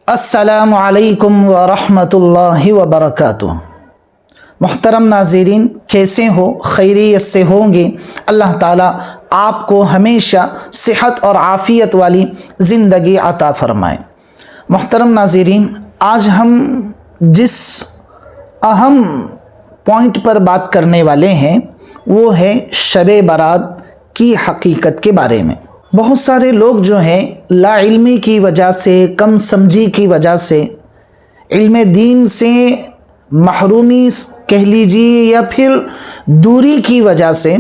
السلام علیکم ورحمۃ اللہ وبرکاتہ۔ محترم ناظرین، کیسے ہو؟ خیریت سے ہوں گے؟ اللہ تعالیٰ آپ کو ہمیشہ صحت اور عافیت والی زندگی عطا فرمائے۔ محترم ناظرین، آج ہم جس اہم پوائنٹ پر بات کرنے والے ہیں وہ ہے شب برات کی حقیقت کے بارے میں۔ بہت سارے لوگ جو ہیں لا علمی کی وجہ سے، کم سمجھی کی وجہ سے، علم دین سے محرومی کہہ لیجیے یا پھر دوری کی وجہ سے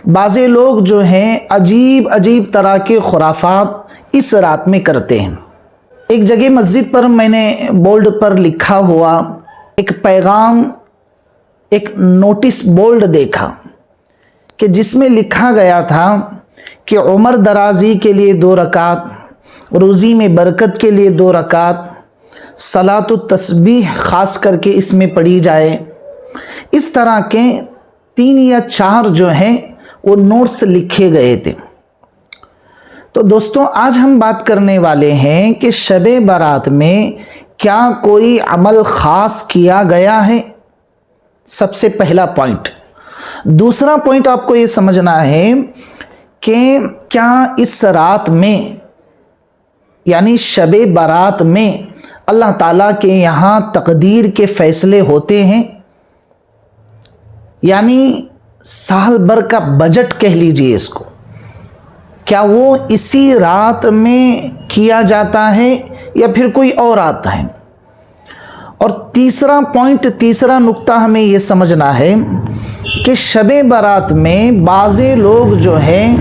بعض لوگ جو ہیں عجیب طرح کے خرافات اس رات میں کرتے ہیں۔ ایک جگہ مسجد پر میں نے بورڈ پر لکھا ہوا ایک پیغام، ایک نوٹس بورڈ دیکھا کہ جس میں لکھا گیا تھا کہ عمر درازی کے لیے 2 رکعت، روزی میں برکت کے لیے 2 رکعت، صلاۃ التسبیح خاص کر کے اس میں پڑھی جائے۔ اس طرح کے 3 یا 4 جو ہیں وہ نوٹس لکھے گئے تھے۔ تو دوستوں، آج ہم بات کرنے والے ہیں کہ شب برات میں کیا کوئی عمل خاص کیا گیا ہے؟ سب سے پہلا پوائنٹ۔ دوسرا پوائنٹ آپ کو یہ سمجھنا ہے کہ کیا اس رات میں یعنی شب برات میں اللہ تعالیٰ کے یہاں تقدیر کے فیصلے ہوتے ہیں؟ یعنی سال بھر کا بجٹ کہہ لیجئے اس کو، کیا وہ اسی رات میں کیا جاتا ہے یا پھر کوئی اور آتا ہے؟ اور تیسرا پوائنٹ، تیسرا نقطہ ہمیں یہ سمجھنا ہے کہ شب برات میں بعض لوگ جو ہیں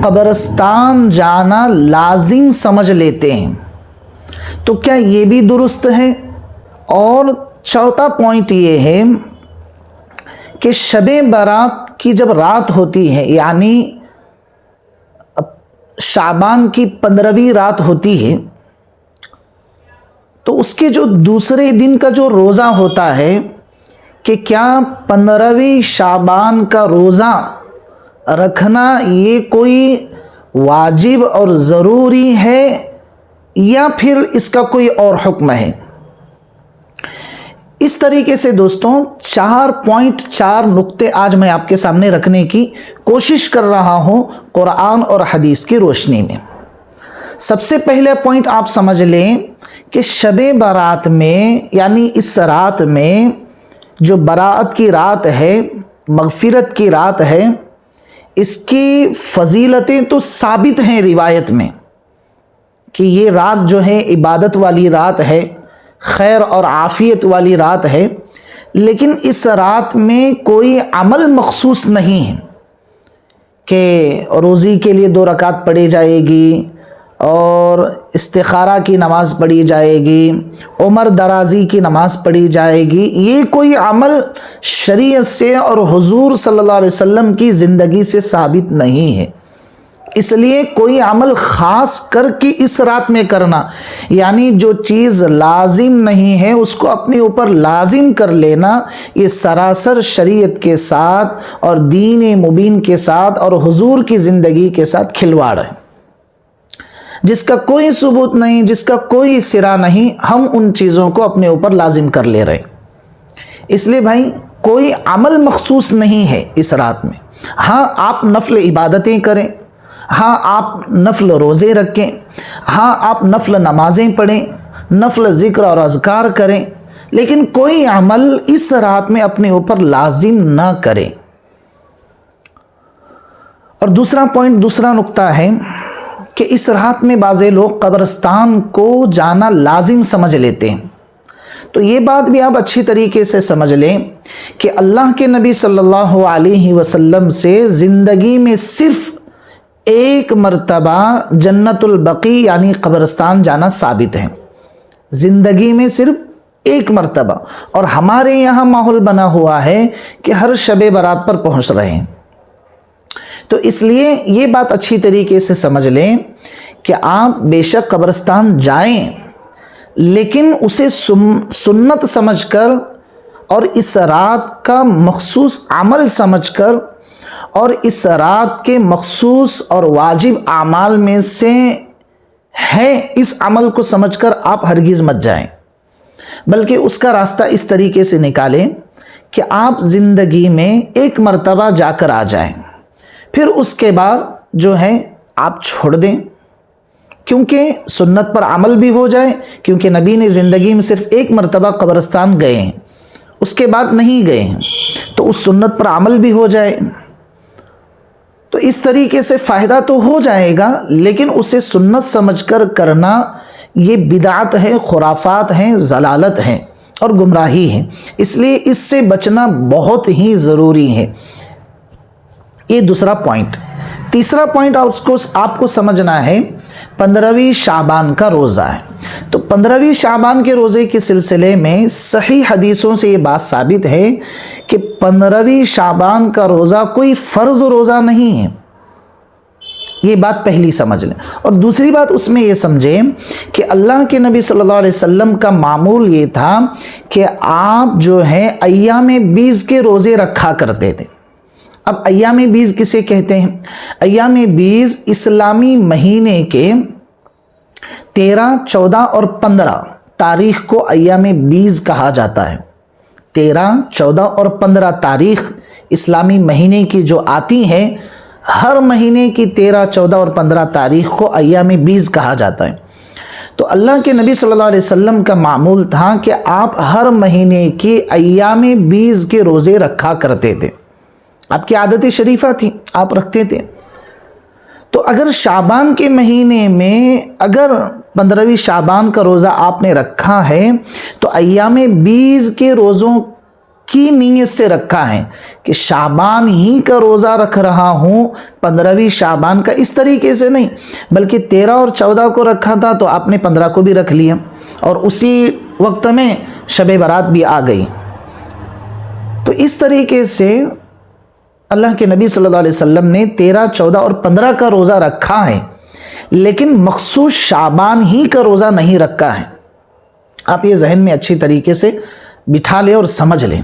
قبرستان جانا لازم سمجھ لیتے ہیں، تو کیا یہ بھی درست ہے؟ اور چوتھا پوائنٹ یہ ہے کہ شب برات کی جب رات ہوتی ہے، یعنی شعبان کی 15ویں رات ہوتی ہے، تو اس کے جو دوسرے دن کا جو روزہ ہوتا ہے کہ کیا 15ویں شعبان کا روزہ رکھنا یہ کوئی واجب اور ضروری ہے یا پھر اس کا کوئی اور حکم ہے؟ اس طریقے سے دوستوں 4 پوائنٹ، 4 نقطے آج میں آپ کے سامنے رکھنے کی کوشش کر رہا ہوں قرآن اور حدیث کی روشنی میں۔ سب سے پہلے پوائنٹ آپ سمجھ لیں کہ شب برات میں یعنی اس رات میں جو برات کی رات ہے، مغفرت کی رات ہے، اس کی فضیلتیں تو ثابت ہیں روایت میں کہ یہ رات جو ہے عبادت والی رات ہے، خیر اور عافیت والی رات ہے، لیکن اس رات میں کوئی عمل مخصوص نہیں ہے کہ روزی کے لیے 2 رکعت پڑھی جائے گی اور استخارہ کی نماز پڑھی جائے گی، عمر درازی کی نماز پڑھی جائے گی۔ یہ کوئی عمل شریعت سے اور حضور صلی اللہ علیہ وسلم کی زندگی سے ثابت نہیں ہے، اس لیے کوئی عمل خاص کر کے اس رات میں کرنا، یعنی جو چیز لازم نہیں ہے اس کو اپنے اوپر لازم کر لینا، یہ سراسر شریعت کے ساتھ اور دین مبین کے ساتھ اور حضور کی زندگی کے ساتھ کھلواڑ ہے، جس کا کوئی ثبوت نہیں، جس کا کوئی سرا نہیں، ہم ان چیزوں کو اپنے اوپر لازم کر لے رہے۔ اس لیے بھائی کوئی عمل مخصوص نہیں ہے اس رات میں۔ ہاں آپ نفل عبادتیں کریں، ہاں آپ نفل روزے رکھیں، ہاں آپ نفل نمازیں پڑھیں، نفل ذکر اور اذکار کریں، لیکن کوئی عمل اس رات میں اپنے اوپر لازم نہ کریں۔ اور دوسرا پوائنٹ، دوسرا نقطہ ہے کہ اس رات میں بعض لوگ قبرستان کو جانا لازم سمجھ لیتے ہیں۔ تو یہ بات بھی آپ اچھی طریقے سے سمجھ لیں کہ اللہ کے نبی صلی اللہ علیہ وسلم سے زندگی میں صرف 1 مرتبہ جنت البقیع یعنی قبرستان جانا ثابت ہے، زندگی میں صرف 1 مرتبہ، اور ہمارے یہاں ماحول بنا ہوا ہے کہ ہر شب برات پر پہنچ رہے ہیں۔ تو اس لیے یہ بات اچھی طریقے سے سمجھ لیں کہ آپ بے شک قبرستان جائیں، لیکن اسے سنت سمجھ کر اور اس رات کا مخصوص عمل سمجھ کر اور اس رات کے مخصوص اور واجب اعمال میں سے है इस अमल को समझकर आप हरगिज़ मत जाएं, बल्कि उसका रास्ता इस तरीके से निकालें कि आप ज़िंदगी में एक मर्तबा जाकर आ जाएं, फिर उसके बाद जो है आप छोड़ दें, क्योंकि सुन्नत पर अमल भी हो जाए, क्योंकि नबी ने ज़िंदगी में सिर्फ एक मर्तबा कब्रिस्तान गए हैं, उसके बाद नहीं गए हैं, तो उस सुन्नत पर अमल भी हो जाए। तो इस तरीके से फ़ायदा तो हो जाएगा, लेकिन उसे सुन्नत समझकर करना ये बिदात है, खुराफात हैं, ज़लालत हैं और गुमराही है। इसलिए इससे बचना बहुत ही ज़रूरी है। ये दूसरा पॉइंट। तीसरा पॉइंट आपको समझना है 15वीं शाबान का रोज़ा है। तो 15वीं शाबान के रोज़े के सिलसिले में सही हदीसों से ये बात साबित है कि 15वीं शाबान का रोज़ा कोई फ़र्ज़ रोज़ा नहीं है। ये बात पहली समझ लें। और दूसरी बात उसमें ये समझें कि अल्लाह के नबी सल्लल्लाहु अलैहि वसल्लम का मामूल ये था कि आप जो है अय्याम बीज़ के रोज़े रखा करते थे। अब अय्याम बीज़ किसे कहते हैं? अय्याम बीज़ इस्लामी महीने के 13, 14 और 15 तारीख को अय्याम बीज़ कहा जाता है। 13, 14 और 15 तारीख इस्लामी महीने की जो आती है, हर महीने की 13, 14 और 15 तारीख को अय्याम बीज़ कहा जाता है। तो अल्लाह के नबी सल्लल्लाहु अलैहि वसल्लम का मामूल था कि आप हर महीने के अय्याम बीज़ के रोज़े रखा करते थे। आपकी आदत शरीफा थी, आप रखते थे। तो अगर शाबान के महीने में अगर 15वीं शाबान का रोज़ा आपने रखा है, तो अय्याम बीज़ के रोज़ों की नीयत से रखा है कि शाबान ही का रोज़ा रख रहा हूँ, 15वीं शाबान का इस तरीके से नहीं, बल्कि 13 और 14 को रखा था तो आपने 15 को भी रख लिया, और उसी वक्त में शब बारात भी आ गई। तो इस तरीके से अल्लाह के नबी सल्लल्लाहु अलैहि वसल्लम ने 13, 14 और 15 का रोज़ा रखा है, लेकिन मखसूस शाबान ही का रोज़ा नहीं रखा है। आप ये जहन में अच्छी तरीके से बिठा लें और समझ लें।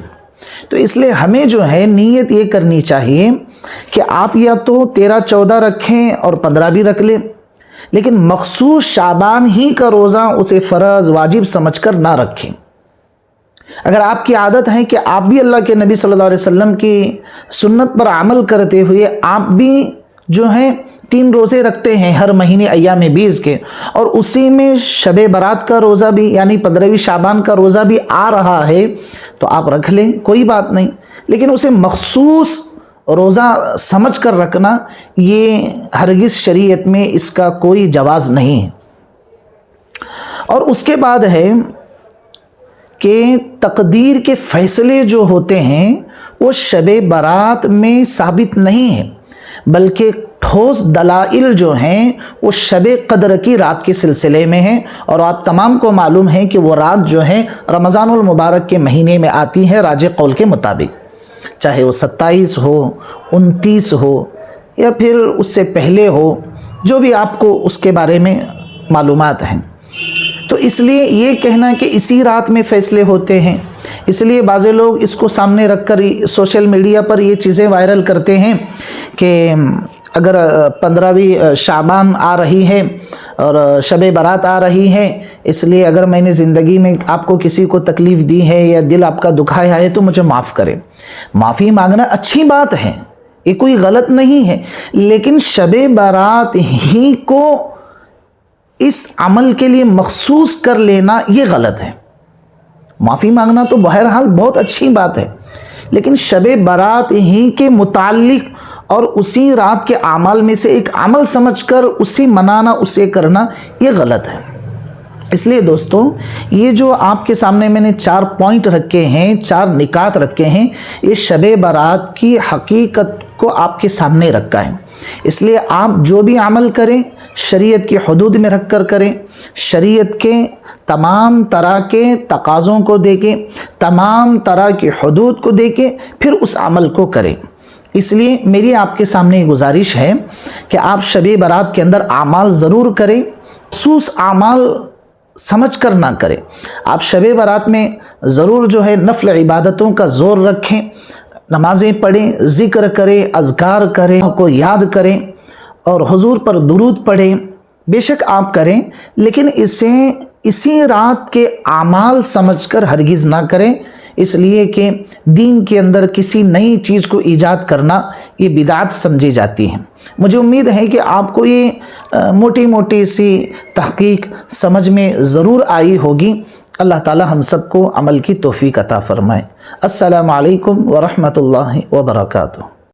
तो इसलिए हमें जो है नीयत ये करनी चाहिए कि आप या तो 13, 14 रखें और 15 भी रख लें, लेकिन मखसूस शाबान ही का रोज़ा उसे फ़र्ज़ वाजिब समझकर ना रखें। अगर आपकी आदत है कि आप भी अल्लाह के नबी सल्लल्लाहु अलैहि वसल्लम की सुन्नत पर अमल करते हुए आप भी जो हैं 3 रोज़े रखते हैं हर महीने अय्याम बीज़ के, और उसी में शब बारात का रोज़ा भी यानी 15वीं शाबान का रोज़ा भी आ रहा है, तो आप रख लें, कोई बात नहीं। लेकिन उसे मखसूस रोज़ा समझ कर रखना ये हरगिज़ शरीयत में इसका कोई जवाज़ नहीं है। और उसके बाद है कि तकदीर के फ़ैसले जो होते हैं वो शब बारात में साबित नहीं है, बल्कि ठोस दलाइल जो हैं वो शब क़द्र की रात के सिलसिले में हैं। और आप तमाम को मालूम है कि वो रात जो है रमज़ानुल मुबारक के महीने में आती है राजे कौल के मुताबिक, चाहे वो 27 हो, 29 हो या फिर उससे पहले हो, जो भी आपको उसके बारे में मालूमात हैं। तो इसलिए ये कहना कि इसी रात में फ़ैसले होते हैं, इसलिए बाज़ लोग इसको सामने रख कर सोशल मीडिया पर ये चीज़ें वायरल करते हैं कि अगर 15वीं शाबान आ रही है और शब बारात आ रही है, इसलिए अगर मैंने ज़िंदगी में आपको किसी को तकलीफ़ दी है या दिल आपका दुखाया है तो मुझे माफ़ करें। माफ़ी मांगना अच्छी बात है, ये कोई गलत नहीं है, लेकिन शब बारात ही को इस अमल के लिए मखसूस कर लेना ये गलत है। माफ़ी मांगना तो बहरहाल बहुत अच्छी बात है, लेकिन शब बारात ही के मुताल्लिक और उसी रात के अमाल में से एक अमल समझकर उसे मनाना, उसे करना ये गलत है। इसलिए दोस्तों, ये जो आपके सामने मैंने 4 पॉइंट रखे हैं, 4 निकात रखे हैं, ये शब बारात की हकीकत को आपके सामने रखा है। इसलिए आप जो भी अमल करें शरीयत की हदूद में रख कर करें, शरीयत के तमाम तरह के तकाज़ों को देके, तमाम तरह की हदूद को देके फिर उस अमल को करें। इसलिए मेरी आपके सामने गुजारिश है कि आप शब बारात के अंदर आमाल ज़रूर करें, खसूस आमाल समझ कर ना करें। आप शब बारात में ज़रूर जो है नफल इबादतों का ज़ोर रखें, नमाज़ें पढ़ें, ज़िक्र करें, अज़कार करें, को याद करें और हुजूर पर दुरूद पढ़ें, بے شک آپ کریں، لیکن اسے اسی رات کے اعمال سمجھ کر ہرگز نہ کریں، اس لیے کہ دین کے اندر کسی نئی چیز کو ایجاد کرنا یہ بدعت سمجھی جاتی ہے۔ مجھے امید ہے کہ آپ کو یہ موٹی موٹی سی تحقیق سمجھ میں ضرور آئی ہوگی۔ اللہ تعالی ہم سب کو عمل کی توفیق عطا فرمائے۔ السلام علیکم ورحمۃ اللہ وبرکاتہ۔